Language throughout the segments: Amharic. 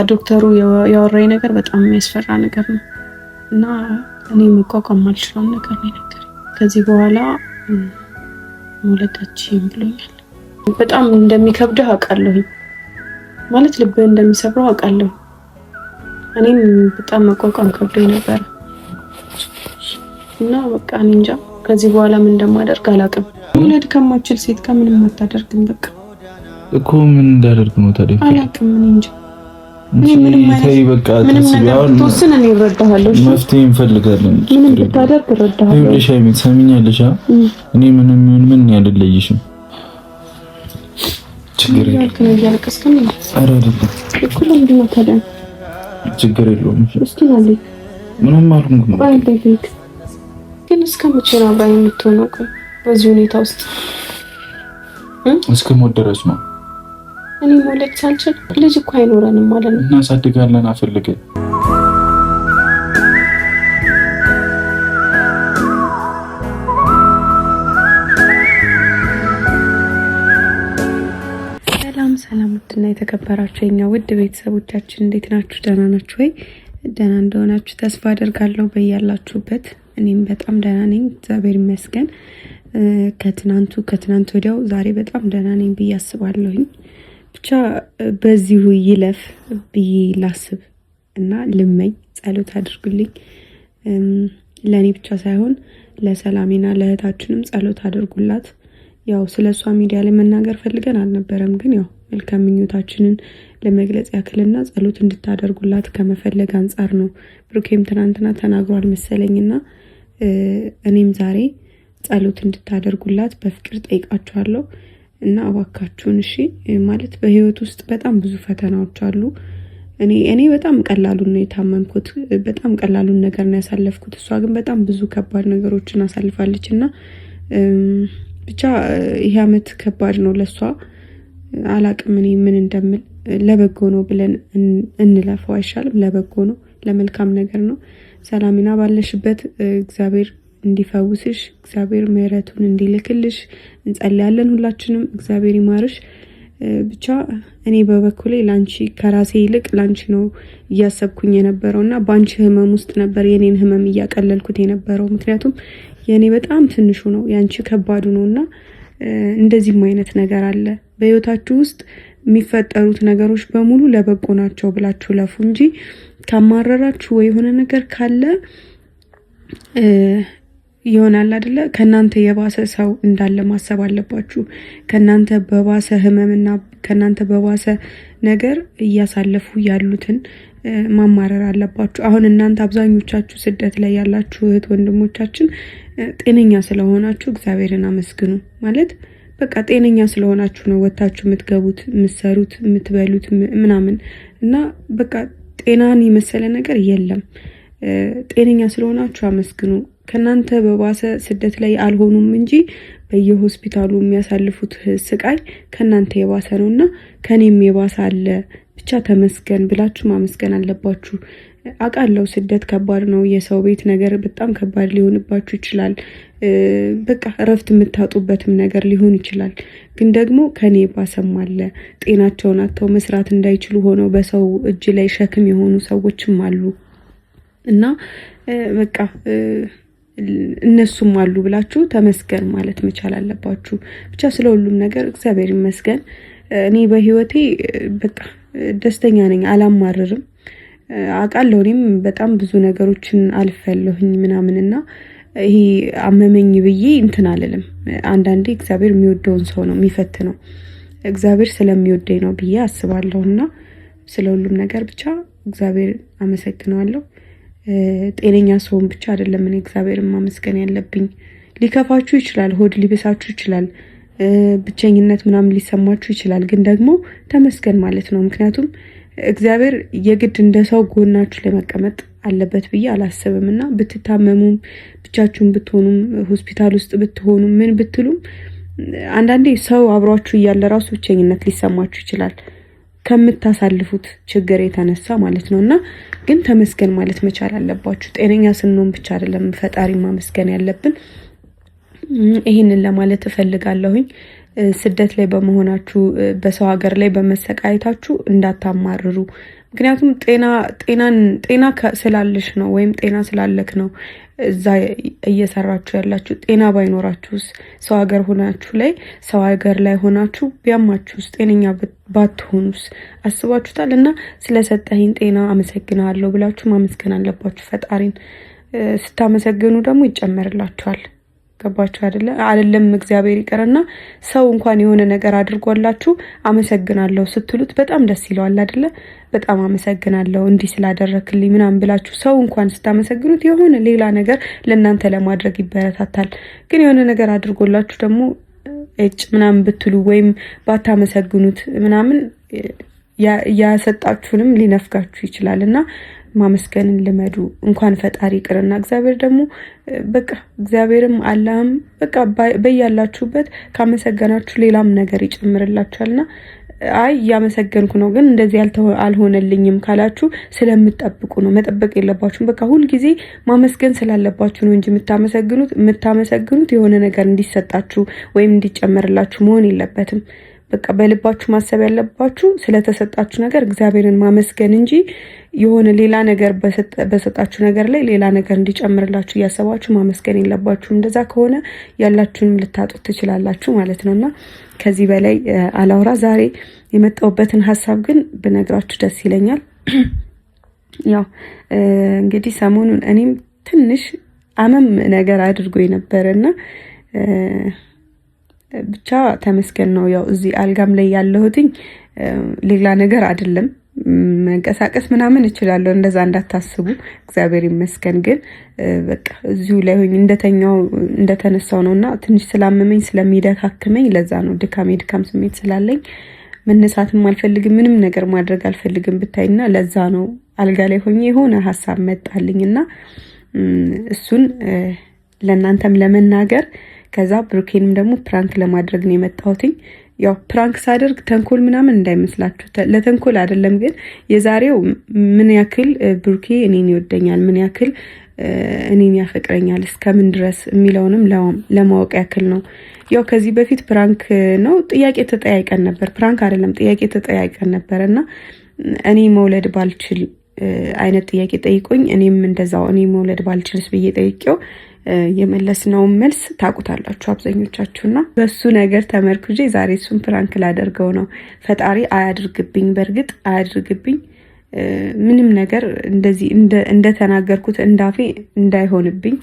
ዶክተሩ ያወራኝ ነገር በጣም የሚያስፈራ ነገር ነው እና እኔ መቋቋም አልችልም ነገር ነው ነገር ከዚህ በኋላ መውለዳችን ብሎኛል። በጣም እንደሚከብድህ አውቃለሁ ማለት ልብ እንደሚሰብረው አውቃለሁ። እኔም በጣም መቋቋም ከብዶኝ ነበር እና በቃ እኔ እንጃ ከዚህ በኋላ ምን እንደማደርግ አላውቅም። መውለድ ከማችል ሴት ከምንም አታደርግም። በቃ እኮ ምን እንዳደርግ ነው ታዲያ አላውቅም። እኔ እንጃ ምንም በቃ ተወስነ ነው እረዳሃለሁ። መፍትሄ እንፈልጋለን። ምንም ብታደርግ እረዳሃለሁ። ይኸውልሽ አይሚት ሰሚኛለሽ? እኔ ምን ያደለይሽም ችግር የለውም። እያለቀስክ ነው? ኧረ አይደለም እኮ ለምንድን ነው ታዲያ? ችግር የለውም። እስኪ ማለት ምንም አልሆንኩም። ግን እስከ መቼ ነው አብራኝ የምትሆነው? ቆይ በዚህ ሁኔታ ውስጥ እስከ ሞት ድረስ ነው። እኔ መውለድ ሳልችል ልጅ እኮ አይኖረንም ማለት ነው። እናሳድጋለን አፈልገን ሰላም ውድና የተከበራችሁ የኛ ውድ ቤተሰቦቻችን እንዴት ናችሁ? ደህና ናችሁ ወይ? ደህና እንደሆናችሁ ተስፋ አደርጋለሁ በያላችሁበት። እኔም በጣም ደህና ነኝ እግዚአብሔር ይመስገን። ከትናንት ወዲያው ዛሬ በጣም ደህና ነኝ ብዬ አስባለሁኝ። ብቻ በዚሁ ይለፍ ብዬ ላስብ እና ልመኝ፣ ጸሎት አድርጉልኝ። ለኔ ብቻ ሳይሆን ለሰላሜና ለእህታችንም ጸሎት አድርጉላት። ያው ስለሷ ሚዲያ ላይ መናገር ፈልገን አልነበረም፣ ግን ያው መልካም ምኞታችንን ለመግለጽ ያክልና ጸሎት እንድታደርጉላት ከመፈለግ አንፃር ነው። ብሩኬም ትናንትና ተናግሯል መሰለኝና እኔም ዛሬ ጸሎት እንድታደርጉላት በፍቅር ጠይቃችኋለሁ እና አባካችሁን እሺ። ማለት በህይወት ውስጥ በጣም ብዙ ፈተናዎች አሉ። እኔ በጣም ቀላሉን ነው የታመምኩት፣ በጣም ቀላሉን ነገር ነው ያሳለፍኩት። እሷ ግን በጣም ብዙ ከባድ ነገሮችን አሳልፋለችና ብቻ ይሄ አመት ከባድ ነው ለሷ። አላቅም እኔ ምን እንደምል። ለበጎ ነው ብለን እንለፈው አይሻልም? ለበጎ ነው፣ ለመልካም ነገር ነው። ሰላሚና ባለሽበት እግዚአብሔር እንዲፈውስሽ፣ እግዚአብሔር ምሕረቱን እንዲልክልሽ እንጸልያለን ሁላችንም። እግዚአብሔር ይማርሽ። ብቻ እኔ በበኩሌ ላንቺ ከራሴ ይልቅ ላንቺ ነው እያሰብኩኝ የነበረውና ባንቺ ህመም ውስጥ ነበር የኔን ህመም እያቀለልኩት የነበረው። ምክንያቱም የኔ በጣም ትንሹ ነው ያንቺ ከባዱ ነውና እንደዚህም አይነት ነገር አለ በህይወታችሁ ውስጥ የሚፈጠሩት ነገሮች በሙሉ ለበጎ ናቸው ብላችሁ ለፉ እንጂ ካማረራችሁ ወይ የሆነ ነገር ካለ ይሆናል አይደለ? ከናንተ የባሰ ሰው እንዳለ ማሰብ አለባችሁ። ከናንተ በባሰ ህመምና ከናንተ በባሰ ነገር እያሳለፉ ያሉትን ማማረር አለባችሁ። አሁን እናንተ አብዛኞቻችሁ ስደት ላይ ያላችሁ እህት ወንድሞቻችን ጤነኛ ስለሆናችሁ እግዚአብሔርን አመስግኑ። ማለት በቃ ጤነኛ ስለሆናችሁ ነው ወጣችሁ የምትገቡት፣ የምትሰሩት፣ የምትበሉት ምናምን እና በቃ ጤናን የመሰለ ነገር የለም። ጤነኛ ስለሆናችሁ አመስግኑ። ከናንተ በባሰ ስደት ላይ አልሆኑም እንጂ በየሆስፒታሉ የሚያሳልፉት ስቃይ ከናንተ የባሰ ነውና ከኔም የባሰ አለ። ብቻ ተመስገን ብላችሁ ማመስገን አለባችሁ። አውቃለሁ ስደት ከባድ ነው። የሰው ቤት ነገር በጣም ከባድ ሊሆንባችሁ ይችላል። በቃ እረፍት የምታጡበትም ነገር ሊሆን ይችላል። ግን ደግሞ ከኔ ባሰም አለ። ጤናቸውን አጥተው መስራት እንዳይችሉ ሆነው በሰው እጅ ላይ ሸክም የሆኑ ሰዎችም አሉ እና በቃ እነሱም አሉ ብላችሁ ተመስገን ማለት መቻል አለባችሁ። ብቻ ስለ ሁሉም ነገር እግዚአብሔር ይመስገን። እኔ በህይወቴ በቃ ደስተኛ ነኝ፣ አላማርርም። አውቃለሁ እኔም በጣም ብዙ ነገሮችን አልፈለሁኝ ምናምንና ይሄ አመመኝ ብዬ እንትን አልልም። አንዳንዴ እግዚአብሔር የሚወደውን ሰው ነው የሚፈትነው። እግዚአብሔር ስለሚወደኝ ነው ብዬ አስባለሁና ስለ ሁሉም ነገር ብቻ እግዚአብሔር አመሰግናለሁ። ጤነኛ ሰውን ብቻ አይደለም እኔ እግዚአብሔርን ማመስገን ያለብኝ። ሊከፋችሁ ይችላል፣ ሆድ ሊበሳችሁ ይችላል፣ ብቸኝነት ምናምን ሊሰማችሁ ይችላል። ግን ደግሞ ተመስገን ማለት ነው። ምክንያቱም እግዚአብሔር የግድ እንደ ሰው ጎናችሁ ላይ መቀመጥ አለበት ብዬ አላስብምና ብትታመሙም ብቻችሁን ብትሆኑም ሆስፒታል ውስጥ ብትሆኑም ምን ብትሉም አንዳንዴ ሰው አብሯችሁ እያለ ራሱ ብቸኝነት ሊሰማችሁ ይችላል ከምታሳልፉት ችግር የተነሳ ማለት ነውና ግን ተመስገን ማለት መቻል አለባችሁ። ጤነኛ ስንሆን ብቻ አይደለም ፈጣሪ ማመስገን ያለብን። ይሄንን ለማለት እፈልጋለሁኝ። ስደት ላይ በመሆናችሁ በሰው ሀገር ላይ በመሰቃየታችሁ እንዳታማርሩ ምክንያቱም ጤና ስላለሽ ነው ወይም ጤና ስላለክ ነው እዛ እየሰራችሁ ያላችሁ። ጤና ባይኖራችሁስ ሰው ሀገር ላይ ሆናችሁ ቢያማችሁስ ጤነኛ ባትሆኑስ? አስባችሁታል? እና ስለሰጠኸኝ ጤና አመሰግናለሁ ብላችሁ ማመስገን አለባችሁ ፈጣሪን። ስታመሰግኑ ደግሞ ይጨመርላችኋል። ገባችሁ አይደለም? እግዚአብሔር ይቀርና ሰው እንኳን የሆነ ነገር አድርጎላችሁ አመሰግናለሁ ስትሉት በጣም ደስ ይለዋል አይደለ? በጣም አመሰግናለሁ እንዲህ ስላደረክልኝ ምናምን ብላችሁ ሰው እንኳን ስታመሰግኑት የሆነ ሌላ ነገር ለእናንተ ለማድረግ ይበረታታል። ግን የሆነ ነገር አድርጎላችሁ ደግሞ ምናምን ብትሉ ወይም ባታመሰግኑት ምናምን ያሰጣችሁንም ሊነፍጋችሁ ይችላል እና ማመስገንን ልመዱ። እንኳን ፈጣሪ ይቅርና እግዚአብሔር ደግሞ በቃ እግዚአብሔርም አላህም በቃ በያላችሁበት ካመሰገናችሁ ሌላም ነገር ይጨምርላችኋልና አይ ያመሰገንኩ ነው ግን እንደዚህ አልሆነልኝም ካላችሁ ስለምትጠብቁ ነው። መጠበቅ የለባችሁም። በቃ ሁሉ ጊዜ ማመስገን ስላለባችሁ ነው እንጂ የምታመሰግኑት የሆነ ነገር እንዲሰጣችሁ ወይም እንዲጨመርላችሁ መሆን የለበትም። በቃ በልባችሁ ማሰብ ያለባችሁ ስለተሰጣችሁ ነገር እግዚአብሔርን ማመስገን እንጂ የሆነ ሌላ ነገር በሰጣችሁ ነገር ላይ ሌላ ነገር እንዲጨምርላችሁ እያሰባችሁ ማመስገን የለባችሁም። እንደዛ ከሆነ ያላችሁንም ልታጡት ትችላላችሁ ማለት ነውና ከዚህ በላይ አላውራ። ዛሬ የመጣሁበትን ሀሳብ ግን ብነግራችሁ ደስ ይለኛል። ያው እንግዲህ ሰሞኑን እኔም ትንሽ አመም ነገር አድርጎ የነበረና ብቻ ተመስገን ነው። ያው እዚህ አልጋም ላይ ያለሁትኝ ሌላ ነገር አይደለም። መንቀሳቀስ ምናምን እችላለሁ፣ እንደዛ እንዳታስቡ። እግዚአብሔር ይመስገን። ግን በቃ እዚሁ ላይ ሆኜ እንደተነሳው ነውና ትንሽ ስላመመኝ ስለሚደካክመኝ ለዛ ነው ድካም ስሜት ስላለኝ መነሳትም አልፈልግም፣ ምንም ነገር ማድረግ አልፈልግም ብታይና ለዛ ነው አልጋ ላይ ሆኜ የሆነ ሀሳብ መጣልኝና እሱን ለእናንተም ለመናገር ከዛ ብሩኬንም ደግሞ ፕራንክ ለማድረግ ነው የመጣሁትኝ። ያው ፕራንክ ሳደርግ ተንኮል ምናምን እንዳይመስላችሁ፣ ለተንኮል አይደለም። ግን የዛሬው ምን ያክል ብሩኬ እኔን ይወደኛል፣ ምን ያክል እኔን ያፈቅረኛል እስከምን ድረስ የሚለውንም ለማወቅ ያክል ነው። ያው ከዚህ በፊት ፕራንክ ነው ጥያቄ ተጠያይቀን ነበር። ፕራንክ አይደለም ጥያቄ ተጠያይቀን ነበር እና እኔ መውለድ ባልችል አይነት ጥያቄ ጠይቆኝ እኔም እንደዛው እኔ መውለድ ባልችልስ ብዬ ጠይቄው የመለስነውን መልስ ታውቁታላችሁ አብዛኞቻችሁና በሱ ነገር ተመርኩዤ ዛሬ እሱን ፕራንክ ላደርገው ነው። ፈጣሪ አያድርግብኝ፣ በእርግጥ አያድርግብኝ። ምንም ነገር እንደዚህ እንደተናገርኩት እንዳፌ እንዳይሆንብኝ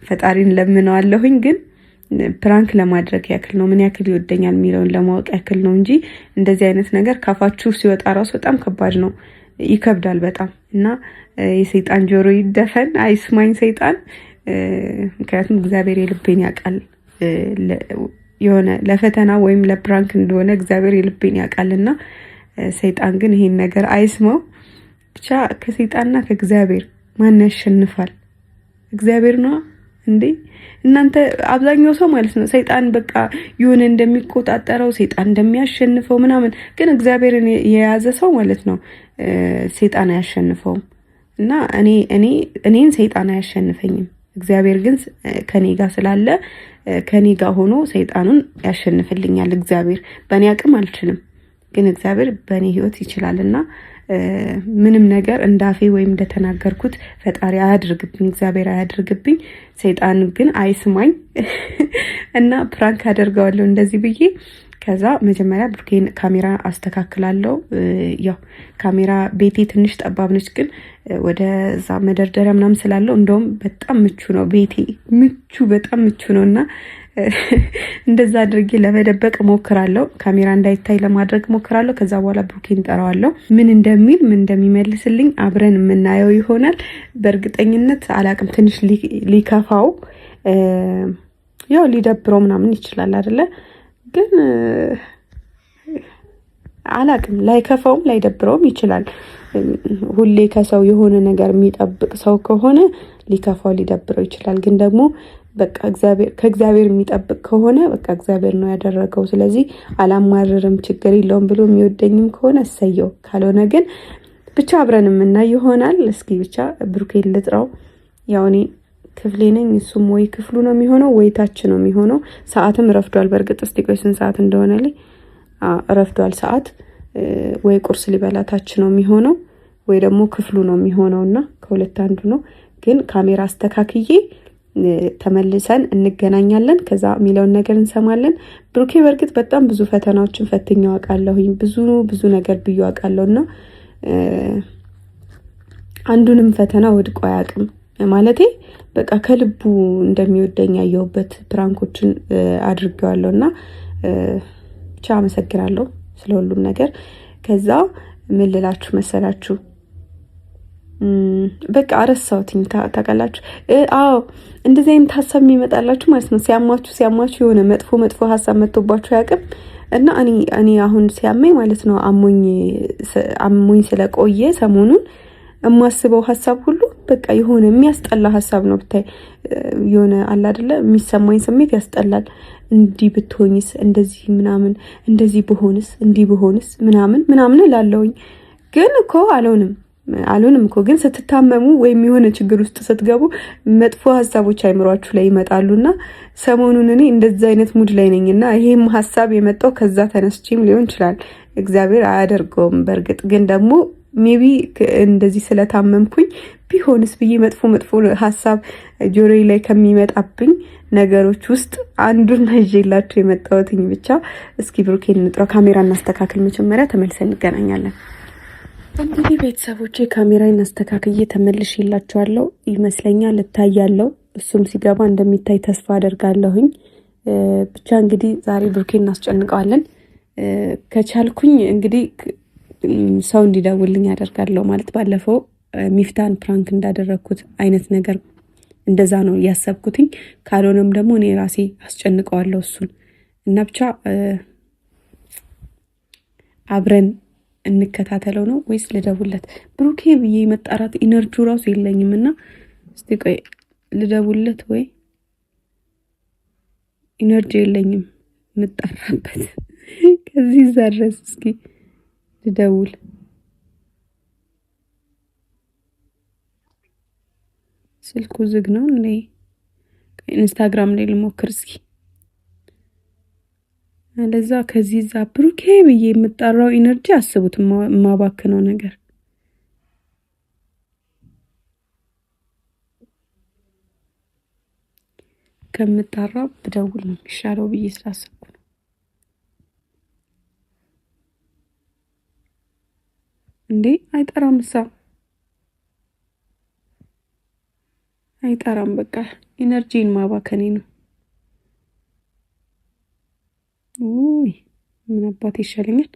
ፈጣሪን ለምነዋለሁኝ። ግን ፕራንክ ለማድረግ ያክል ነው፣ ምን ያክል ይወደኛል የሚለውን ለማወቅ ያክል ነው እንጂ እንደዚህ አይነት ነገር ካፋችሁ ሲወጣ ራሱ በጣም ከባድ ነው፣ ይከብዳል በጣም እና የሰይጣን ጆሮ ይደፈን፣ አይስማኝ ሰይጣን። ምክንያቱም እግዚአብሔር የልቤን ያውቃል። የሆነ ለፈተና ወይም ለፕራንክ እንደሆነ እግዚአብሔር የልቤን ያውቃልና ሰይጣን ግን ይሄን ነገር አይስማው። ብቻ ከሰይጣንና ከእግዚአብሔር ማን ያሸንፋል? እግዚአብሔር ነው እንዴ? እናንተ አብዛኛው ሰው ማለት ነው ሰይጣን በቃ የሆነ እንደሚቆጣጠረው ሰይጣን እንደሚያሸንፈው ምናምን፣ ግን እግዚአብሔርን የያዘ ሰው ማለት ነው ሰይጣን አያሸንፈውም። እና እኔን ሰይጣን አያሸንፈኝም። እግዚአብሔር ግን ከኔ ጋር ስላለ ከኔ ጋር ሆኖ ሰይጣኑን ያሸንፍልኛል። እግዚአብሔር በእኔ አቅም አልችልም፣ ግን እግዚአብሔር በእኔ ህይወት ይችላልና ምንም ነገር እንዳፌ ወይም እንደተናገርኩት ፈጣሪ አያድርግብኝ፣ እግዚአብሔር አያድርግብኝ። ሰይጣን ግን አይስማኝ እና ፕራንክ አደርገዋለሁ እንደዚህ ብዬ። ከዛ መጀመሪያ ብሩኬን ካሜራ አስተካክላለሁ። ያው ካሜራ ቤቴ ትንሽ ጠባብ ነች፣ ግን ወደዛ መደርደሪያ ምናምን ስላለው እንደውም በጣም ምቹ ነው ቤቴ፣ በጣም ምቹ ነው እና እንደዛ አድርጌ ለመደበቅ ሞክራለሁ። ካሜራ እንዳይታይ ለማድረግ ሞክራለሁ። ከዛ በኋላ ብሩኬን ጠራዋለሁ። ምን እንደሚመልስልኝ አብረን የምናየው ይሆናል። በእርግጠኝነት አላቅም፣ ትንሽ ሊከፋው ያው ሊደብረው ምናምን ይችላል አይደለ? ግን አላቅም፣ ላይከፋውም ላይደብረውም ይችላል። ሁሌ ከሰው የሆነ ነገር የሚጠብቅ ሰው ከሆነ ሊከፋው ሊደብረው ይችላል። ግን ደግሞ በቃ ከእግዚአብሔር የሚጠብቅ ከሆነ በቃ እግዚአብሔር ነው ያደረገው፣ ስለዚህ አላማርርም፣ ችግር የለውም ብሎ የሚወደኝም ከሆነ እሰየው፣ ካልሆነ ግን ብቻ አብረን የምናይ ይሆናል። እስኪ ብቻ ብሩኬን ልጥራው። ያው እኔ ክፍሌ ነኝ፣ እሱም ወይ ክፍሉ ነው የሚሆነው ወይ ታች ነው የሚሆነው። ሰዓትም ረፍዷል። በእርግጥ እስቲ ቆይ ስንት ሰዓት እንደሆነ ላይ ረፍዷል ሰዓት። ወይ ቁርስ ሊበላታች ነው የሚሆነው ወይ ደግሞ ክፍሉ ነው የሚሆነውና ከሁለት አንዱ ነው። ግን ካሜራ አስተካክዬ ተመልሰን እንገናኛለን። ከዛ ሚለውን ነገር እንሰማለን። ብሩኬ በርግጥ በጣም ብዙ ፈተናዎችን ፈትኜው አውቃለሁኝ። ብዙ ነገር ብዬ አውቃለሁና አንዱንም ፈተና ወድቆ አያውቅም። ማለቴ በቃ ከልቡ እንደሚወደኝ ያየሁበት ፕራንኮችን አድርጌዋለሁና ብቻ አመሰግናለሁ ስለሁሉም ነገር። ከዛ ምን ልላችሁ መሰላችሁ? በቃ አረሳውትኝ ታውቃላችሁ። አዎ እንደዚህ አይነት ሀሳብ የሚመጣላችሁ ማለት ነው ሲያማችሁ የሆነ መጥፎ ሀሳብ መጥቶባችሁ ያውቅም። እና እኔ አሁን ሲያመኝ ማለት ነው አሞኝ ስለቆየ ሰሞኑን የማስበው ሀሳብ ሁሉ በቃ የሆነ የሚያስጠላ ሀሳብ ነው። ብታይ የሆነ አለ አይደለ የሚሰማኝ ስሜት ያስጠላል። እንዲህ ብትሆኝስ፣ እንደዚህ ምናምን፣ እንደዚህ ብሆንስ፣ እንዲህ ብሆንስ ምናምን እላለሁኝ። ግን እኮ አልሆንም እኮ። ግን ስትታመሙ ወይም የሆነ ችግር ውስጥ ስትገቡ መጥፎ ሀሳቦች አይምሯችሁ ላይ ይመጣሉና ሰሞኑን እኔ እንደዛ አይነት ሙድ ላይ ነኝና ይሄም ሀሳብ የመጣው ከዛ ተነስቼም ሊሆን ይችላል። እግዚአብሔር አያደርገውም። በእርግጥ ግን ደግሞ ሜቢ እንደዚህ ስለታመምኩኝ ቢሆንስ ብዬ መጥፎ ሀሳብ ጆሮዬ ላይ ከሚመጣብኝ ነገሮች ውስጥ አንዱን ይዤላችሁ የመጣሁትኝ። ብቻ እስኪ ብሩኬን እንጥራው፣ ካሜራ እናስተካክል። መጀመሪያ ተመልሰን እንገናኛለን። እንግዲህ ቤተሰቦቼ ካሜራዬን አስተካክዬ ተመልሼላችኋለሁ ይመስለኛል። እታያለሁ። እሱም ሲገባ እንደሚታይ ተስፋ አደርጋለሁኝ። ብቻ እንግዲህ ዛሬ ብሩኬን እናስጨንቀዋለን። ከቻልኩኝ እንግዲህ ሰው እንዲደውልኝ ያደርጋለሁ። ማለት ባለፈው ሚፍታን ፕራንክ እንዳደረግኩት አይነት ነገር እንደዛ ነው ያሰብኩትኝ። ካልሆነም ደግሞ እኔ ራሴ አስጨንቀዋለሁ እሱን እና ብቻ አብረን እንከታተለው ነው ወይስ ልደውልለት? ብሩኬ ብዬ መጣራት ኢነርጂው ራሱ የለኝም እና እስቲ ቆይ ልደውልለት ወይ ኢነርጂ የለኝም መጣራበት ከዚህ ዘረስ እስኪ ልደውል። ስልኩ ዝግ ነው እንዴ? ኢንስታግራም ላይ ልሞክር እስኪ። አለዛ ከዚህ ዛ ብሩኬ ብዬ የምጣራው ኢነርጂ አስቡት ማባክነው ነገር። ከምጣራ ብደውል ነው የሚሻለው ብዬ ስላሰብኩ ነው። እንዴ አይጠራም፣ አይጠራም። በቃ ኢነርጂን ማባከኔ ነው። ምን አባቴ ይሻለኛል።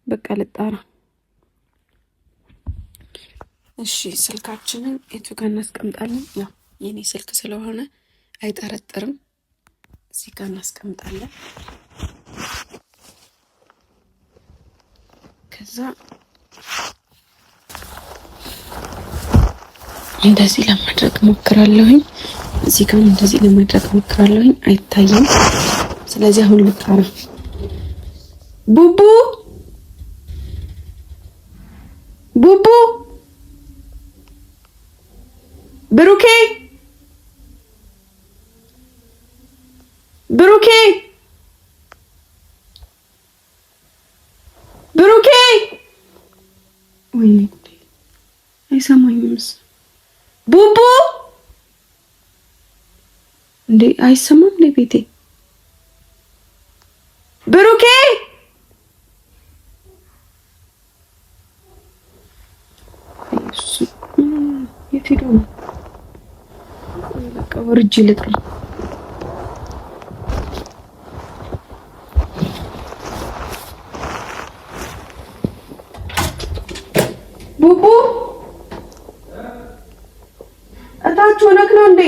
በቃ ልጣራ። እሺ ስልካችንን የቱ ጋር እናስቀምጣለን? ያው የኔ ስልክ ስለሆነ አይጠረጥርም። እዚህ ጋር እናስቀምጣለን። ከዛ እንደዚህ ለማድረግ ሞክራለሁኝ። እዚህ ጋር እንደዚህ ለማድረግ ሞክራለሁኝ። አይታየም። ስለዚህ አሁን ልጣራ። ቡቡ ብሩኬ ወይኔ አይሰማኝም። ቡቡ እንዴ አይሰማም እንዴ? ቤቴ ብሩኬ የት ሄዶ ነው? በቃ ወርጄ ልጥራ። ቡቡ እታች ሆነክ ነው እንዴ?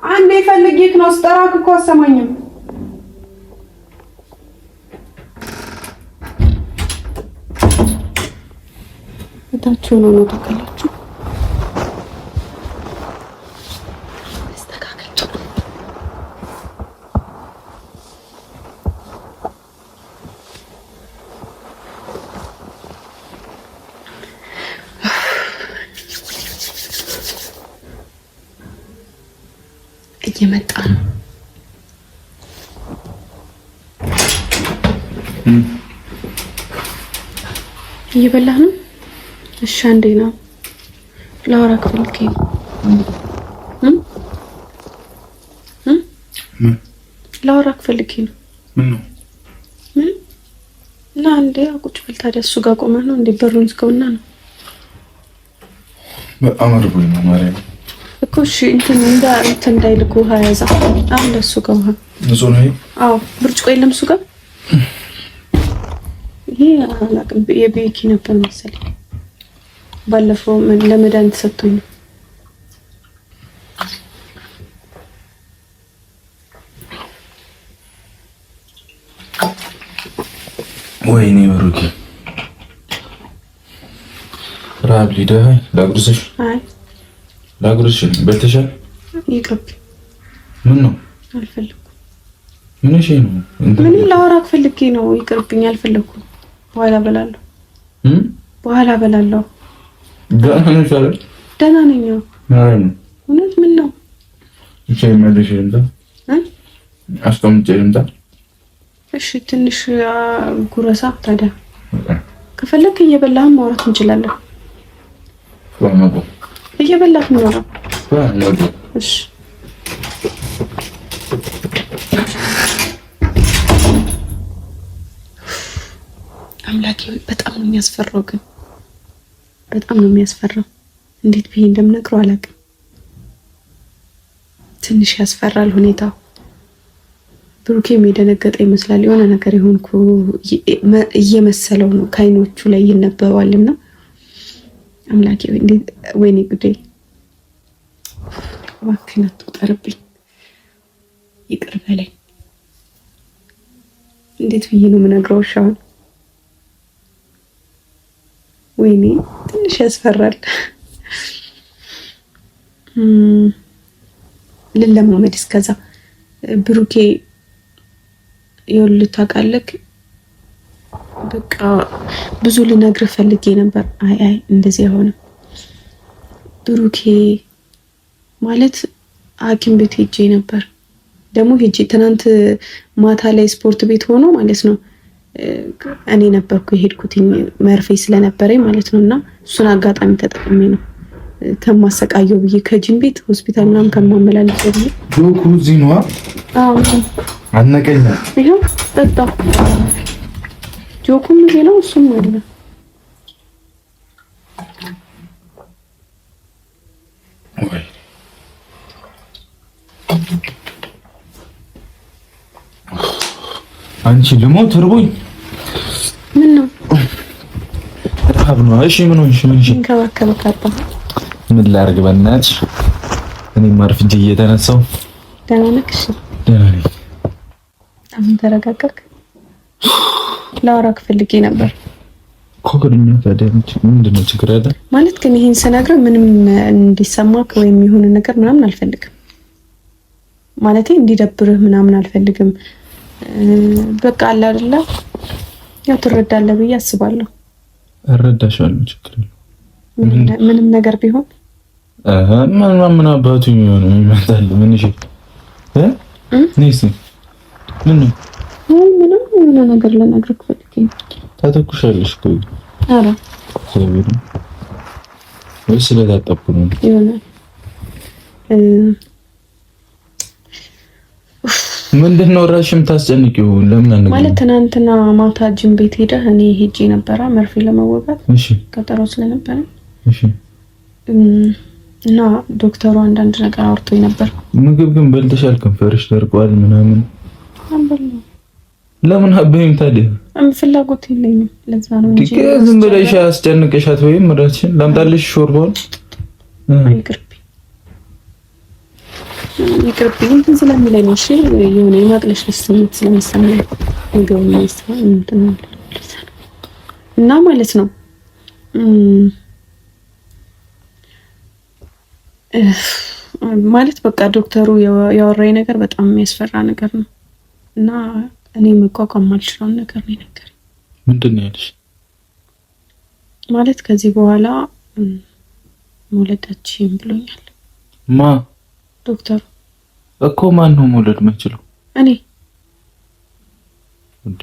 አንዴ ፈልጌክ ነው። ስጠራክ እኮ አሰማኝም። እታች ሆኖ ነው ታውቃላችሁ። እየመጣ ነው። እየበላህ ነው? እሺ አንዴ ነው ላወራክ ፈልጌ ነው። ላወራክ ፈልጌ ነው። ምን ነው? ምን? ና አንዴ ቁጭ በል። ታዲያ እሱ ጋር ቆመህ ነው እንዴ? በሩን ዝጋውና ነው። በጣም አርቦኝ ነው ማርያም እኮ። እሺ እንትን እንዳይልኩ ውሃ ያዛ አለ እሱ ጋር ውሃ ንጹህ ነው። አዎ ብርጭቆ የለም እሱ ጋር። ይሄ አላውቅም የቤኪ ነበር መሰለኝ። ባለፈው ለመድኃኒት ሰጥቶኝ ነው። ወይኔ ብሩኬ ራብ ሊደኸኝ ላጉርስሽ? አይ ላጉርስሽ። በልተሻል? ይቅርብ። ምን ነው? አልፈለኩም። ምን እሺ ነው? ምን ላወራክ ፈልጌ ነው። ይቅርብኝ። አልፈለኩም። በኋላ በላለሁ። በኋላ በላለሁ። ደህና ነሽ አይደል? ደህና ነኝ። ማርያም እውነት? ምን ነው? እሺ መልሽ እንደ አስቀምጬ እንደ እሺ ትንሽ ጉረሳ። ታዲያ ከፈለክ እየበላህ ማውራት እንችላለን። ወማቆ እየበላህ ነው። ወማቆ እሺ አምላኬ በጣም ነው የሚያስፈራው። ግን በጣም ነው የሚያስፈራው። እንዴት ብዬ እንደምነግረው አላውቅም። ትንሽ ያስፈራል ሁኔታው። ብሩኬም የደነገጠ ይመስላል። የሆነ ነገር የሆንኩ እየመሰለው ነው። ከአይኖቹ ላይ ይነበባልና አምላኬ ወይኔ ጉዴ። እባክህን አትቁጠርብኝ። ይቅር በለኝ። እንዴት ብዬ ነው የምነግረው? ሻውን ወይኔ ትንሽ ያስፈራል። ልለማመድ እስከዛ ብሩኬ ይኸውልህ ታውቃለህ፣ በቃ ብዙ ልነግርህ ፈልጌ ነበር። አይ እንደዚህ አይሆንም ብሩኬ። ማለት ሐኪም ቤት ሄጄ ነበር። ደግሞ ሄጄ ትናንት ማታ ላይ ስፖርት ቤት ሆኖ ማለት ነው። እኔ ነበርኩ የሄድኩትኝ መርፌ ስለነበረኝ ማለት ነው። እና እሱን አጋጣሚ ተጠቅሜ ነው ከማሰቃየው ብዬ ከጂም ቤት ሆስፒታል ምናምን ከማመላለሰው ብዬ ጆኩ እዚህ ነው። አዎ አነቀኝ። ይሄው ጠጣ። ጆኩም እዚህ ነው፣ እሱም አለ። አንቺ ልሞት እርቦኝ። ምን ነው? ረሃብ ነው። እሺ ምን ሆንሽ? ምን እሺ እንከባከበካባ። ምን ላድርግ በእናትሽ? እኔም አርፍጄ እየተነሳሁ። ደህና ነህ? እሺ ደህና ነኝ። አሁን ተረጋጋክ? ላወራክ ፈልጌ ነበር እኮ። ከድኛ ታዲያ ምንድን ነው ችግር አለ? ማለት ግን ይሄን ስነግርህ ምንም እንዲሰማክ ወይም የሆነ ነገር ምናምን አልፈልግም። ማለቴ እንዲደብርህ ምናምን አልፈልግም። በቃ አለ አይደለ? ያው ትረዳለህ ብዬ አስባለሁ። እረዳሻለሁ። ችግር የለም። ምንም ነገር ቢሆን ምን አባቱ የሚሆነው ይመጣል። ምን እሺ ነይስ ምን ነው? ምንም የሆነ ነገር ልነግርህ ፈልጌ ነው። ታተኩሻለሽ እኮ። ኧረ ስለዚህ ወይ ስለታጠብኩ ነው ይሆናል። ምንድነው ራስሽም ታስጨንቂው? ለምን አንገ ማለት ትናንትና ማታ ጂም ቤት ሄደህ እኔ ሄጄ ነበራ መርፌ ለመወጋት። እሺ ቀጠሮ ስለነበረ እሺ። እና ዶክተሩ አንዳንድ ነገር አውርቶኝ ነበር። ምግብ ግን በልተሻል? ከንፈርሽ ደርቋል ምናምን። አንበላም። ለምን አበይም ታዲያ? ፍላጎት የለኝም። ለዛ ነው እንጂ ዝም ብለሽ አስጨንቀሻት ወይም ራስሽን ላምጣልሽ ሾርባውን? ይቅርብኝ እንትን ስለሚለኝ ነው። እሺ የሆነ የማቅለሽለሽ ስሜት ስለሚሰማኝ ምግብ ነው እና ማለት ነው። ማለት በቃ ዶክተሩ ያወራኝ ነገር በጣም የሚያስፈራ ነገር ነው እና እኔ መቋቋም ማልችለውን ነገር ነው የነገረኝ። ምንድን ነው ያለሽ? ማለት ከዚህ በኋላ መውለዳችን ብሎኛል። ማ? ዶክተሩ እኮ ማን ነው መውለድ የማይችለው? እኔ። እንዴ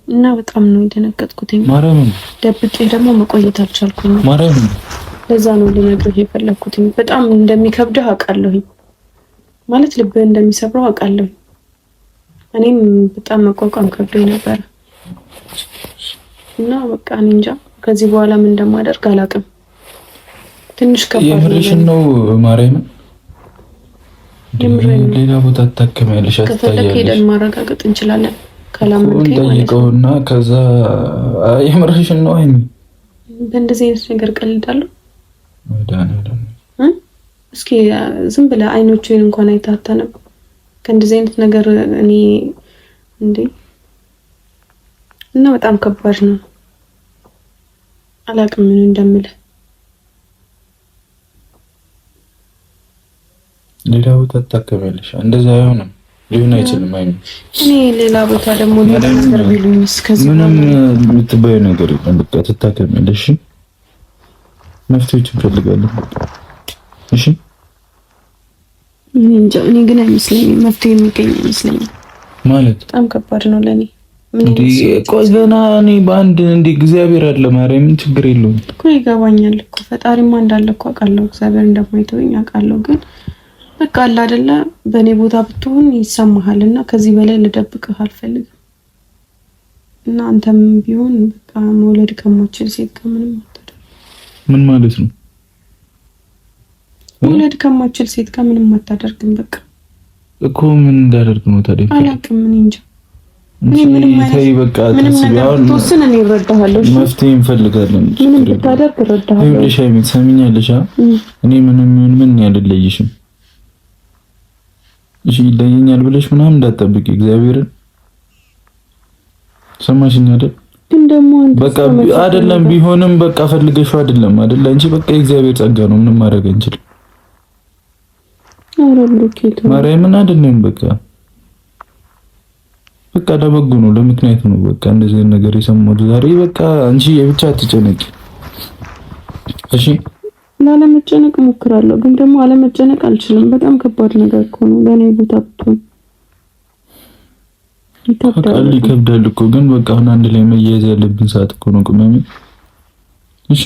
እና በጣም ነው የደነገጥኩት። ማርያምን ደብቄ ደግሞ መቆየት አልቻልኩም። ማርያምን ለዛ ነው ልነግርህ የፈለኩት። በጣም እንደሚከብድህ አውቃለሁ፣ ማለት ልብህ እንደሚሰብረው አውቃለሁ። እኔም በጣም መቋቋም ከብዶኝ ነበር እና በቃ እኔ እንጃ ከዚህ በኋላ ምን እንደማደርግ አላውቅም። ትንሽ ከባድ ነው ማርያምን። ሌላ ቦታ ታከሚያለሽ ከፈለክ ሄደን ማረጋገጥ እንችላለን። ካላመንከኝ ጠይቀውና ከዛ የምርሽን ነው አይሚ። በእንደዚህ አይነት ነገር ቀልዳለሁ። ወዳነደም እስኪ ዝም ብለህ አይኖቹን እንኳን አይታታንም ከእንደዚህ አይነት ነገር እኔ እንዴ። እና በጣም ከባድ ነው። አላውቅም ምን እንደምልህ። ሌላ ቦታ ታከሚያለሽ። እንደዛ አይሆንም፣ ሊሆን አይችልም። አይሚ እኔ ሌላ ቦታ ደግሞ ሌላ ነገር ቢሉኝ እስከዚህ ምንም የምትባየው ነገር የለም። በቃ ትታከሚያለሽ። መፍትሄዎች እንፈልጋለን። እሺ እኔ ግን አይመስለኝም መፍትሄ የሚገኝ አይመስለኝም። ማለት በጣም ከባድ ነው ለኔ። ቆይ ገና እኔ በአንድ እንደ እግዚአብሔር አለ ማርያምን ችግር የለውም እኮ ይገባኛል እኮ ፈጣሪማ እንዳለ እኮ አውቃለሁ። እግዚአብሔር እንደማይተወኝ አውቃለሁ። ግን በቃ አለ አይደለ በእኔ ቦታ ብትሆን ይሰማሃል እና ከዚህ በላይ ልደብቅህ አልፈልግም። እና አንተም ቢሆን በቃ መውለድ ከማችል ሴት ጋር ምንም አታደርግ። ምን ማለት ነው? መውለድ ከማችል ሴት ጋር ምንም አታደርግም። በቃ እኮ ምን እንዳደርግ ነው ታዲያ? አላውቅም ምን እንጃ። ምንም በቃ ተወስነ ነው እረዳሃለሁ። መፍትሄ እንፈልጋለን። ምንም ብታደርግ እረዳሃለሁ። ይኸውልሽ አይሚ ትሰሚኛለሽ? እኔ ምን ያልለይሽም። እሺ ይለየኛል ብለሽ ምናምን እንዳትጠብቂ እግዚአብሔርን። ሰማሽኝ አይደል? ግን ደግሞ በቃ አይደለም ቢሆንም በቃ ፈልገሽው አይደለም አይደል? አንቺ በቃ የእግዚአብሔር ጸጋ ነው፣ ምንም ማድረግ አንችልም። ማርያምን አይደለም በቃ ለበጎ ነው፣ ለምክንያት ነው። በቃ እንደዚህ ነገር የሰማሁት ዛሬ በቃ አንቺ የብቻ አትጨነቂ እሺ። ላለመጨነቅ እሞክራለሁ፣ ግን ደግሞ አለመጨነቅ አልችልም። በጣም ከባድ ነገር እኮ ነው። በእኔ ቦታ ብትሆን ይከብዳል እኮ። ግን በቃ አሁን አንድ ላይ መያያዝ ያለብን ሰዓት እኮ ነው ቅመሜ። እሺ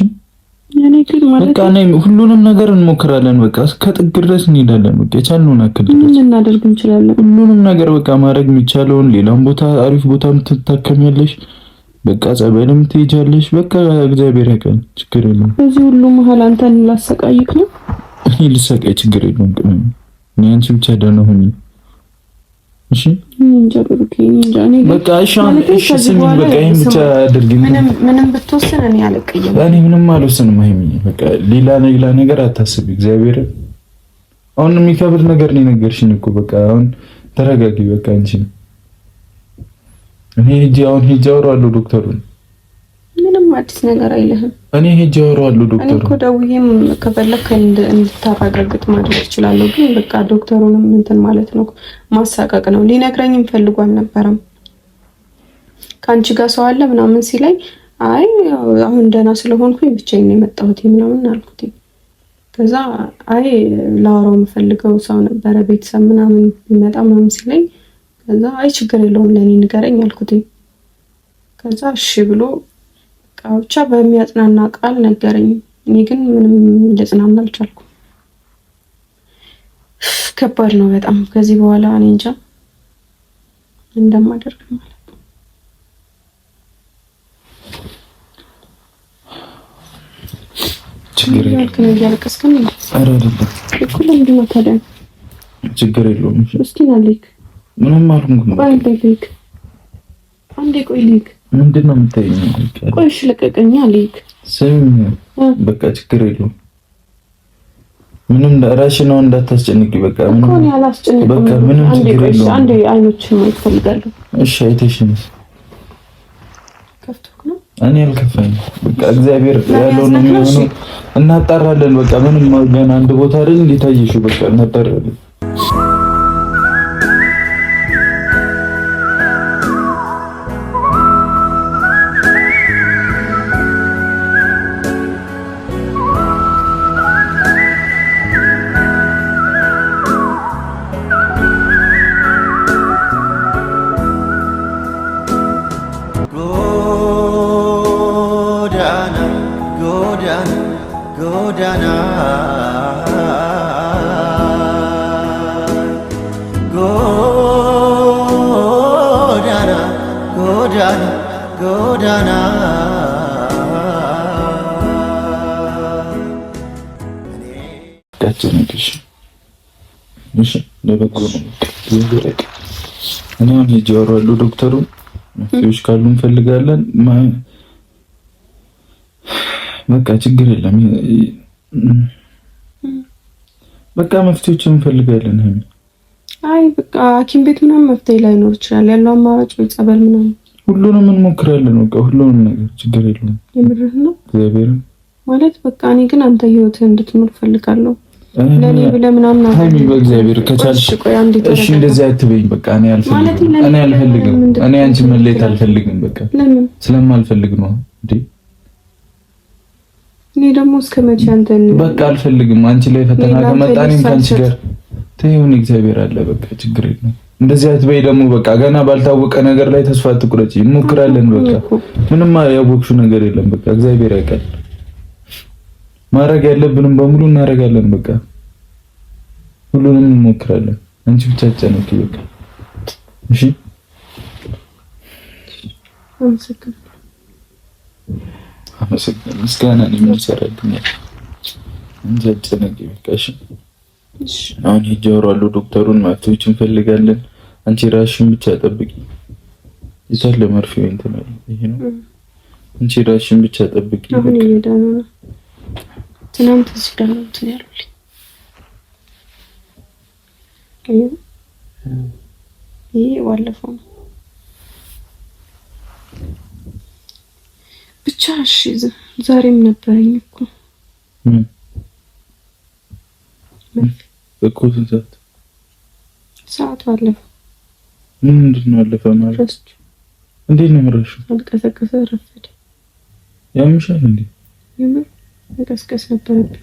ያኔ ግን ማለት በቃ ሁሉንም ነገር እንሞክራለን። በቃ እስከ ጥግ ድረስ እንሄዳለን። በቃ የቻልነውን አክል ድረስ ምን እናደርግ እንችላለን። ሁሉንም ነገር በቃ ማድረግ የሚቻለውን ሌላም ቦታ አሪፍ ቦታ ትታከሚያለሽ፣ በቃ ጸበልም ትሄጃለሽ። በቃ እግዚአብሔር ያውቃል፣ ችግር የለውም። በዚህ ሁሉ መሀል አንተን ላሰቃይክ ነው? እኔ ልሰቃይ ችግር የለውም ቅመሜ። እኔ አንቺ ብቻ ደህና ሁኚ እሺ። እንጃ ብሩኬ እንጃ። እኔ በቃ እሺ ስሚኝ፣ በቃ ይሄን ብቻ አድርጊ። ምንም ብትወስን እኔ አልቀየም። እኔ ምንም አልወስንም። አይሚኝ በቃ ሌላ ነገር አታስቢ። እግዚአብሔር አሁን የሚከብድ ነገር ነው የነገርሽኝ እኮ። በቃ አሁን ተረጋጊ። በቃ አንቺ እኔ ሄጄ አወራዋለሁ ዶክተሩን። ምንም አዲስ ነገር አይልህም። እኔ ሄጄ አወራዋለሁ ዶክተሩን። እኔ እኮ ደውዬም ከፈለክ እንድታረጋግጥ ማድረግ እችላለሁ። ግን በቃ ዶክተሩንም እንትን ማለት ነው ማሳቀቅ ነው። ሊነግረኝም ፈልጎ አልነበረም። ከአንቺ ጋር ሰው አለ ምናምን ሲለኝ አይ አሁን ደህና ስለሆንኩኝ ብቻዬን ነው የመጣሁት ምናምን አልኩት። ከዛ አይ ላወራው የምፈልገው ሰው ነበረ ቤተሰብ ምናምን ቢመጣ ምናምን ሲለኝ ከዛ አይ ችግር የለውም ለኔ ንገረኝ አልኩት። ከዛ እሺ ብሎ ብቻ በሚያጽናና ቃል ነገረኝ። እኔ ግን ምንም ልጽናና አልቻልኩም። ከባድ ነው በጣም። ከዚህ በኋላ እኔ እንጃ እንደማደርግ ማለት ነው። ችግር የለውም። እያለቀስክም ነው? ኧረ አይደለም እኮ ለምንድን ነው ታዲያ? ችግር የለውም። እስኪ ና ልክ ምንም አልሆንኩም። ቆይ ልክ አንዴ ቆይ ልክ ምንድን ነው የምታይኝ? ቆይ እሺ ልቀቀኛ ልክ ስም በቃ ችግር የለውም። ምንም ራስሽን ነው እንዳታስጨንቂ። በቃ ምንም እኮ ነው አላስጨንቅም። በቃ ምንም ችግር የለውም። አንዴ አይኖችን ማየት ፈልጋለሁ። እሺ አይተሽኝ ከፍቶክ ነው? እኔ አልከፋኝም። በቃ እግዚአብሔር ያለው ነው የሚሆነው። እናጣራለን። በቃ ምንም ገና አንድ ቦታ አይደል እንዴታየሽው? በቃ እናጣራለን። ጎዳና ጎዳና ዳጭነሽ እሺ ለበጎ ነው። እኔ አሁን ሄጄ አወራለሁ ዶክተሩ መፍትሄዎች ካሉ እንፈልጋለን። በቃ ችግር የለም። በቃ መፍትሄዎች እንፈልጋለን። አይ በቃ ሐኪም ቤት ምናምን መፍትሄ ላይኖር ይችላል። ያለው አማራጭ ወይ ጸበል ምናምን ሁሉንም እንሞክራለን። በቃ ሁሉንም ነገር ችግር የለውም። የምርህ ነው እግዚአብሔር ማለት በቃ እኔ ግን አንተ ህይወትህን እንድትኖር ፈልጋለሁ። ለኔ ብለህ ምናምን ሃይሚ በእግዚአብሔር ከቻልሽ እሺ እንደዚህ አትበይኝ። በቃ እኔ አልፈልግም። እኔ አንቺ መለየት አልፈልግም። በቃ ለምን ስለማልፈልግ ነው እንዴ? እኔ ደግሞ እስከመቼ አንተን በቃ አልፈልግም። አንቺ ላይ ፈተና ከመጣኔም ካንቺ ጋር ተይውን። እግዚአብሔር አለ። በቃ ችግር የለም። እንደዚህ አትበይ ደግሞ በቃ ገና ባልታወቀ ነገር ላይ ተስፋ አትቁረጪ። እንሞክራለን። በቃ ምንም ያወቅሽው ነገር የለም። በቃ እግዚአብሔር ያውቃል። ማድረግ ያለብንም በሙሉ እናደርጋለን። በቃ ሁሉንም እንሞክራለን። አንቺ ብቻ ጨነቂ በቃ እሺ። አመሰግናለሁ። ምስጋና ነው የሚሰራልኝ። አንቺ ጨነቂ በቃ እሺ። አሁን ሂጅ አወራለሁ ዶክተሩን። መፍትሄዎች እንፈልጋለን። አንቺ ራስሽን ብቻ ጠብቂ። ይሳለ መርፌው እንትን አለ ይሄ ነው። አንቺ ራስሽን ብቻ ጠብቂ። አሁን እየዳነ ነው። ትናንት እዚህ ጋር ነው እንትን ያሉልኝ። ይሄ ዋለፈው ነው ብቻ። እሺ ዛሬም ነበረኝ እኮ እኮ ስንት ሰዓት አለፈ። ምንድን ነው አለፈ ማለት? እንዴት ነው የምረሽው? አልቀሰቀሰ ረፈደ። ያምሻል እንዴ? የምር መቀስቀስ ነበረብኝ።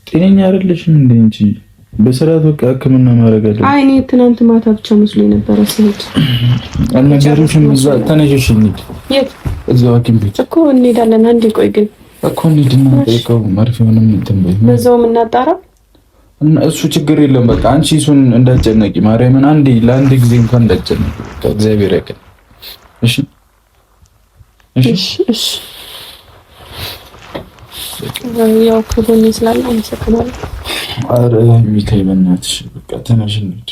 ጤነኛ አይደለሽም እንዴ እንጂ በስርዓት በቃ ሕክምና ማድረግ አለብሽ። አይ እኔ ትናንት ማታ ብቻ መስሎኝ ነበር። ስሄድ አልነገሩሽም? እዛ ተነሽሽ እንሂድ። የት? እዛው ሐኪም ቤት እኮ እንሄዳለን። አንዴ ቆይ ግን እኮ እንሂድና ጠይቀው መርፌውንም እንትን በይ። በዛውም እናጣራ እና እሱ ችግር የለም። በቃ አንቺ እሱን እንዳትጨነቂ ማርያምን። አንዴ ለአንድ ጊዜ እንኳን እንዳትጨነቂ። እግዚአብሔር ያውቃል። እሺ እሺ እሺ። ያው ከጎኔ ስላለ አመሰግናለሁ። ኧረ ሚካኤል በእናትሽ በቃ ተነሽ እንሂድ።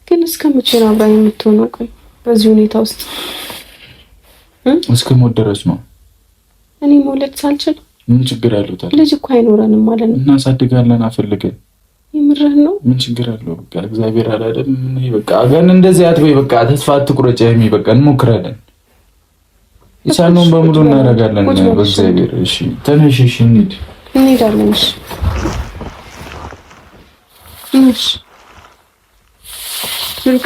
ግን እስከ መቼ ነው አብራኝ የምትሆነው? ቆይ በዚህ ሁኔታ ውስጥ እስከ ሞት ድረስ ነው። እኔ መውለድ ሳልችል ምን ችግር አለው ታዲያ? ልጅ እኮ አይኖረንም ማለት ነው። እናሳድጋለን አፈልገን። የምርህን ነው? ምን ችግር አለው? በቃ እግዚአብሔር አላለም። በቃ ግን እንደዚህ አትበይ። በቃ ተስፋ አትቁረጪ ሀይሚ። በቃ እንሞክራለን። የቻልነውን በሙሉ እናደርጋለን በእግዚአብሔር። እሺ ተነሽ። እሺ እንሂድ። እንሄዳለን። እሺ እሺ ልክ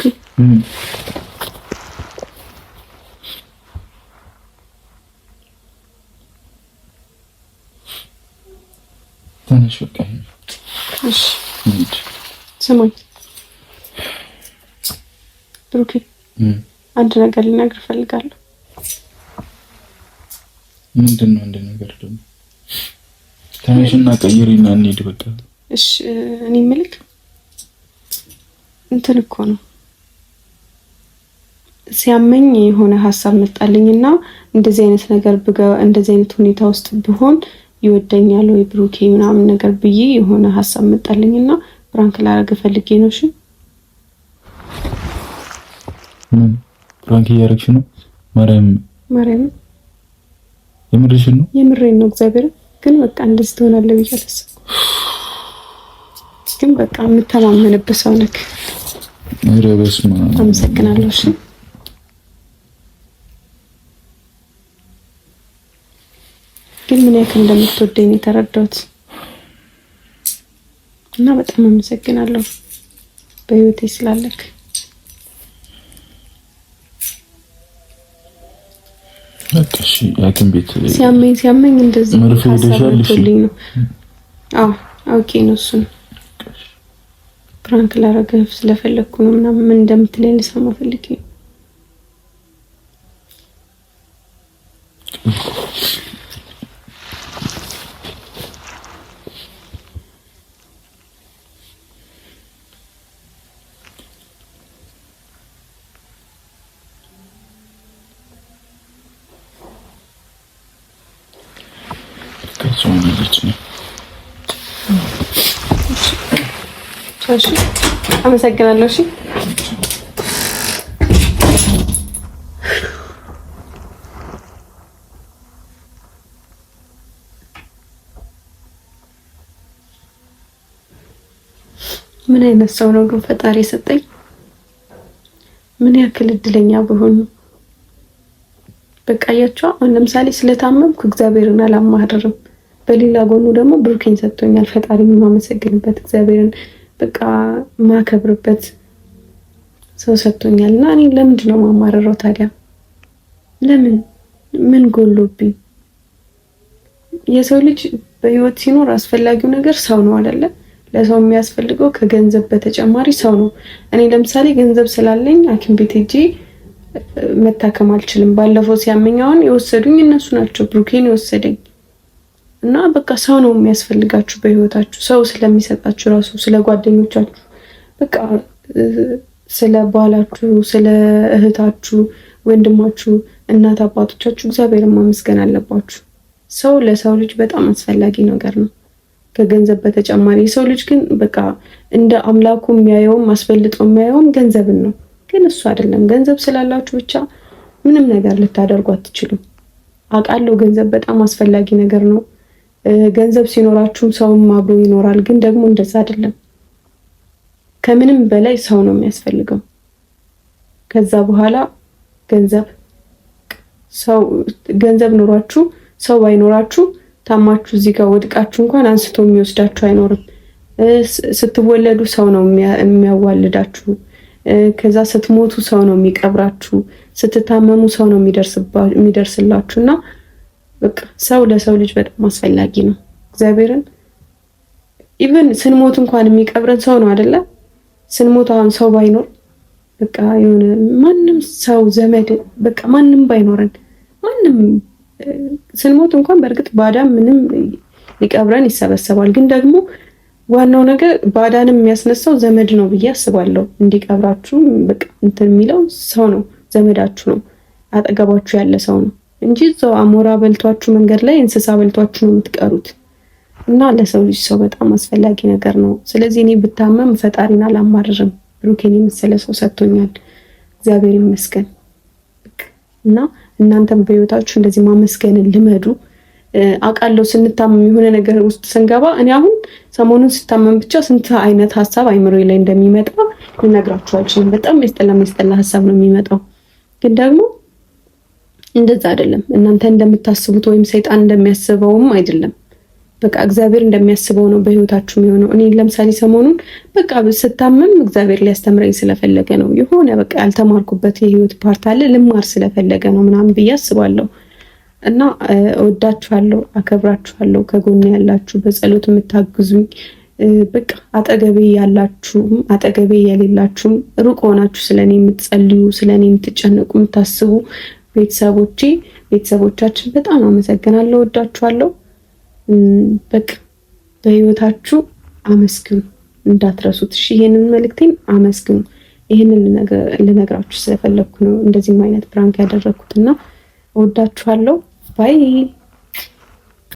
ትንሽ በቃ እሺ ስማኝ ብሩኬ፣ አንድ ነገር ልነግርህ እፈልጋለሁ። ምንድን ነው? አንድ ነገር ደግሞ ተነሽና ቀይሪና እንሂድ በቃ። እሺ እኔ የምልህ እንትን እኮ ነው ሲያመኝ የሆነ ሀሳብ መጣልኝና እንደዚህ አይነት ነገር እንደዚህ አይነት ሁኔታ ውስጥ ብሆን ይወደኛል ወይ ብሩኬ ምናምን ነገር ብዬ የሆነ ሀሳብ መጣልኝና ፕራንክ ላደርግ ፈልጌ ነው። እሺ ፕራንክ እያደረግሽ ነው? ማርያም የምርሽን ነው? የምሬን ነው። እግዚአብሔር ግን በቃ እንደዚህ ትሆናለህ ብዬ አላሰብኩም። ግን በቃ የምተማመንበት ሰው ነክ። ኧረ በስመ አብ። አመሰግናለሁ። እሺ ግን ምን ያክል እንደምትወደኝ የተረዳሁት እና በጣም አመሰግናለሁ በህይወቴ ስላለክ። እሺ ሐኪም ቤት ሲያመኝ እንደዚህ ሀሳብልኝ ነው። አዎ ኦኬ ነው። እሱን ፕራንክ ላደርግህ ስለፈለኩ ነው ምናምን ምን እንደምትለኝ ልሰማ ፈልጌ ነው። እሺ አመሰግናለሁ። እሺ ምን አይነት ሰው ነው ግን ፈጣሪ የሰጠኝ? ምን ያክል እድለኛ በሆኑ። በቃ ያቻው አሁን ለምሳሌ ስለታመምኩ እግዚአብሔርን አላማረርም። በሌላ ጎኑ ደግሞ ብሩኬን ሰጥቶኛል። ፈጣሪን የማመሰግንበት እግዚአብሔርን በቃ ማከብርበት ሰው ሰጥቶኛል። እና እኔ ለምንድን ነው ማማረረው ታዲያ? ለምን ምን ጎሎብኝ? የሰው ልጅ በህይወት ሲኖር አስፈላጊው ነገር ሰው ነው አይደለ? ለሰው የሚያስፈልገው ከገንዘብ በተጨማሪ ሰው ነው። እኔ ለምሳሌ ገንዘብ ስላለኝ ሐኪም ቤት ሄጄ መታከም አልችልም። ባለፈው ሲያመኝ አሁን የወሰዱኝ እነሱ ናቸው፣ ብሩኬን የወሰደኝ። እና በቃ ሰው ነው የሚያስፈልጋችሁ በህይወታችሁ፣ ሰው ስለሚሰጣችሁ ራሱ፣ ስለ ጓደኞቻችሁ፣ በቃ ስለ ባላችሁ፣ ስለ እህታችሁ፣ ወንድማችሁ፣ እናት አባቶቻችሁ እግዚአብሔርን ማመስገን አለባችሁ። ሰው ለሰው ልጅ በጣም አስፈላጊ ነገር ነው ከገንዘብ በተጨማሪ። የሰው ልጅ ግን በቃ እንደ አምላኩ የሚያየውም አስፈልጦ የሚያየውም ገንዘብን ነው። ግን እሱ አይደለም። ገንዘብ ስላላችሁ ብቻ ምንም ነገር ልታደርጉ አትችሉም። አውቃለሁ ገንዘብ በጣም አስፈላጊ ነገር ነው። ገንዘብ ሲኖራችሁም ሰውም አብሮ ይኖራል። ግን ደግሞ እንደዛ አይደለም። ከምንም በላይ ሰው ነው የሚያስፈልገው። ከዛ በኋላ ገንዘብ ኖሯችሁ ሰው ባይኖራችሁ ታማችሁ እዚህ ጋር ወድቃችሁ እንኳን አንስቶ የሚወስዳችሁ አይኖርም። ስትወለዱ ሰው ነው የሚያዋልዳችሁ። ከዛ ስትሞቱ ሰው ነው የሚቀብራችሁ። ስትታመሙ ሰው ነው የሚደርስላችሁና በቃ ሰው ለሰው ልጅ በጣም አስፈላጊ ነው። እግዚአብሔርን ኢቭን ስንሞት እንኳን የሚቀብረን ሰው ነው አይደለ? ስንሞት አሁን ሰው ባይኖር በቃ የሆነ ማንም ሰው ዘመድ በቃ ማንም ባይኖረን ማንም ስንሞት እንኳን በእርግጥ ባዳም ምንም ሊቀብረን ይሰበሰባል። ግን ደግሞ ዋናው ነገር ባዳንም የሚያስነሳው ዘመድ ነው ብዬ አስባለሁ። እንዲቀብራችሁ በቃ እንትን የሚለው ሰው ነው፣ ዘመዳችሁ ነው፣ አጠገባችሁ ያለ ሰው ነው እንጂ እዛው አሞራ በልቷችሁ መንገድ ላይ እንስሳ በልቷችሁ ነው የምትቀሩት። እና ለሰው ልጅ ሰው በጣም አስፈላጊ ነገር ነው። ስለዚህ እኔ ብታመም ፈጣሪን አላማርርም። ብሩኬን የመሰለ ሰው ሰጥቶኛል፣ እግዚአብሔር ይመስገን። እና እናንተም በህይወታችሁ እንደዚህ ማመስገንን ልመዱ። አውቃለሁ ስንታመም የሆነ ነገር ውስጥ ስንገባ፣ እኔ አሁን ሰሞኑን ስታመም ብቻ ስንት አይነት ሀሳብ አይምሮዬ ላይ እንደሚመጣ ልነግራችሁ አልችልም። በጣም የሚያስጠላ ሀሳብ ነው የሚመጣው። ግን ደግሞ እንደዛ አይደለም። እናንተ እንደምታስቡት ወይም ሰይጣን እንደሚያስበውም አይደለም። በቃ እግዚአብሔር እንደሚያስበው ነው በህይወታችሁ የሚሆነው። እኔ ለምሳሌ ሰሞኑን በቃ ስታመም እግዚአብሔር ሊያስተምረኝ ስለፈለገ ነው። የሆነ በቃ ያልተማርኩበት የህይወት ፓርት አለ፣ ልማር ስለፈለገ ነው ምናምን ብዬ አስባለሁ። እና እወዳችኋለሁ፣ አከብራችኋለሁ። ከጎኔ ያላችሁ በጸሎት የምታግዙኝ በቃ አጠገቤ ያላችሁም አጠገቤ የሌላችሁም ሩቅ ሆናችሁ ስለኔ የምትጸልዩ ስለኔ የምትጨነቁ የምታስቡ ቤተሰቦቻችን በጣም አመሰግናለሁ፣ እወዳችኋለሁ። በቃ በህይወታችሁ አመስግኑ እንዳትረሱት። እሺ ይሄንን መልእክቴን አመስግኑ። ይሄንን ልነግራችሁ ስለፈለኩ ነው እንደዚህም አይነት ፕራንክ ያደረኩትና እወዳችኋለሁ። ባይ